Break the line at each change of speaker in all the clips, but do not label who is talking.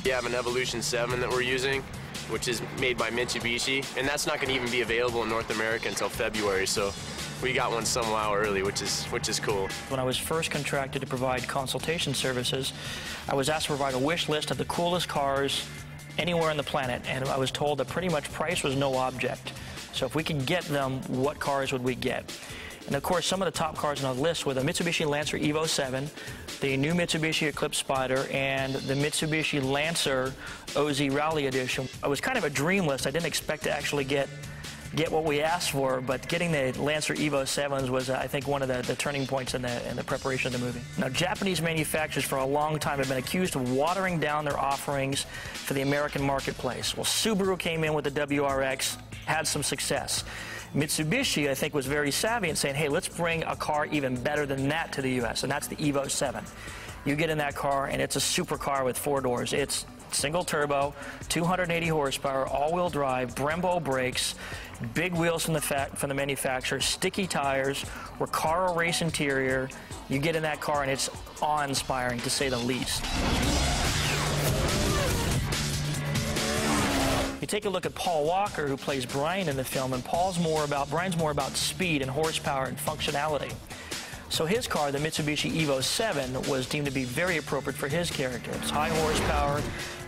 We have an Evolution 7 that we're using, which is made by Mitsubishi, and that's not going to even be available in North America until February, so we got one somehow early, which is cool.
When I was first contracted to provide consultation services, I was asked to provide a wish list of the coolest cars anywhere on the planet, and I was told that pretty much price was no object. So if we could get them, what cars would we get? And of course, some of the top cars on the list were the Mitsubishi Lancer Evo 7, the new Mitsubishi Eclipse Spider, and the Mitsubishi Lancer OZ Rally Edition. It was kind of a dream list. I didn't expect to actually get what we asked for, but getting the Lancer Evo 7s was, I think, one of the turning points in the preparation of the movie. Now, Japanese manufacturers for a long time have been accused of watering down their offerings for the American marketplace. Well, Subaru came in with the WRX, had some success. Mitsubishi, I think, was very savvy in saying, hey, let's bring a car even better than that to the U.S., and that's the Evo 7. You get in that car, and it's a supercar with 4 doors. It's single turbo, 280 horsepower, all-wheel drive, Brembo brakes, big wheels from the manufacturer, sticky tires, Recaro race interior. You get in that car, and it's awe-inspiring, to say the least. You take a look at Paul Walker, who plays Brian in the film, and Brian's more about speed and horsepower and functionality. So his car, the Mitsubishi Evo 7, was deemed to be very appropriate for his character. It's high horsepower,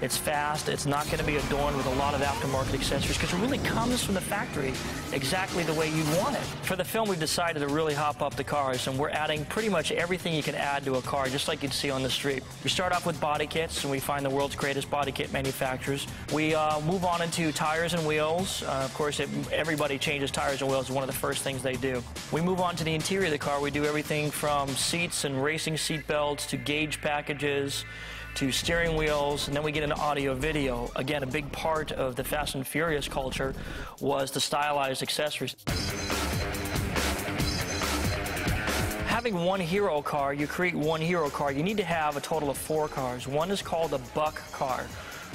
it's fast, it's not going to be adorned with a lot of aftermarket accessories because it really comes from the factory exactly the way you want it. For the film, we've decided to really hop up the cars, and we're adding pretty much everything you can add to a car, just like you'd see on the street. We start off with body kits, and we find the world's greatest body kit manufacturers. We move on into tires and wheels. Of course, everybody changes tires and wheels. It's one of the first things they do. We move on to the interior of the car. We do everything from seats and racing seat belts to gauge packages to steering wheels, and then we get into audio video. Again, a big part of the Fast and Furious culture was the stylized accessories. Having one hero car, you create one hero car, you need to have a total of 4 cars. One is called a buck car,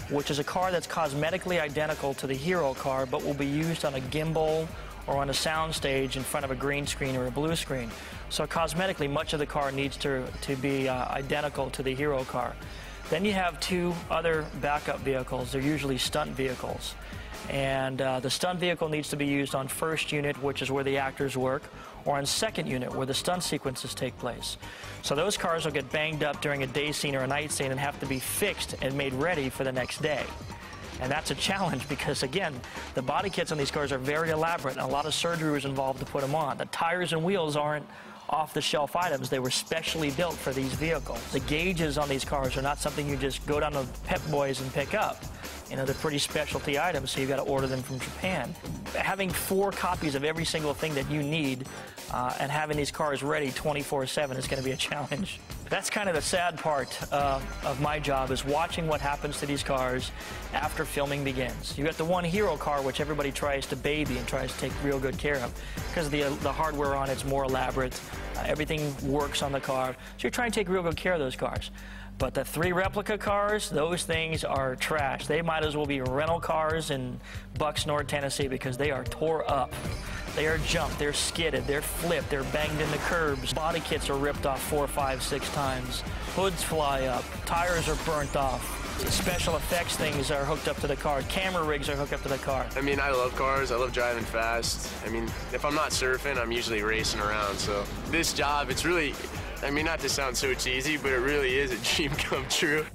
which is a car that's cosmetically identical to the hero car, but will be used on a gimbal or on a sound stage in front of a green screen or a blue screen. So cosmetically, much of the car needs to be identical to the hero car. Then you have 2 other backup vehicles. They're usually stunt vehicles. And the stunt vehicle needs to be used on first unit, which is where the actors work, or on second unit, where the stunt sequences take place. So those cars will get banged up during a day scene or a night scene and have to be fixed and made ready for the next day. And that's a challenge because, again, the body kits on these cars are very elaborate, and a lot of surgery was involved to put them on. The tires and wheels aren't off-the-shelf items. They were specially built for these vehicles. The gauges on these cars are not something you just go down to Pep Boys and pick up. You know, they're pretty specialty items, so you've got to order them from Japan. Having 4 copies of every single thing that you need and having these cars ready 24/7 is going to be a challenge. That's kind of the sad part of my job, is watching what happens to these cars after filming begins. You've got the one hero car, which everybody tries to baby and tries to take real good care of because the hardware on it's more elaborate. Everything works on the car. So you're trying to take real good care of those cars. But the 3 replica cars, those things are trash. They might as well be rental cars in Bucks, North Tennessee, because they are tore up. They are jumped, they're skidded, they're flipped, they're banged into curbs. Body kits are ripped off 4, 5, 6 times. Hoods fly up, tires are burnt off. Special effects things are hooked up to the car. Camera rigs are hooked up to the car.
I mean, I love cars. I love driving fast. I mean, if I'm not surfing, I'm usually racing around. So this job, it's really, I mean, not to sound so cheesy, but it really is a dream come true.